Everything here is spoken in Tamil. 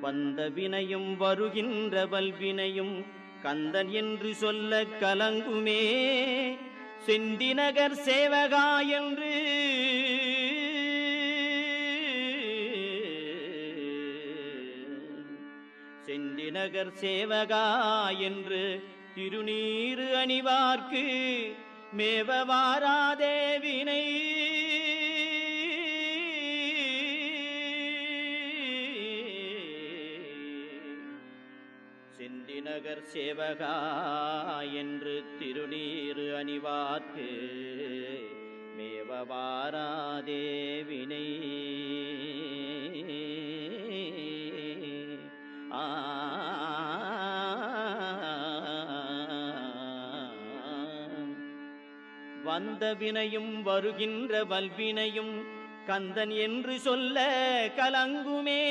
வந்த வினையும் வருகின்ற வல்வினையும் கந்தன் என்று சொல்ல கலங்குமே. செந்திநகர் சேவகா என்று செந்திநகர் சேவகா என்று திருநீறு அணிவார்க்கு மேவ வாராதே வினை. செந்திநகர் சேவகா என்று திருநீறு அணிவார்க்கு மேவ வாராதே வினை. வந்த வினையும் வருகின்ற வல்வினையும் கந்தன் என்று சொல்ல கலங்குமே.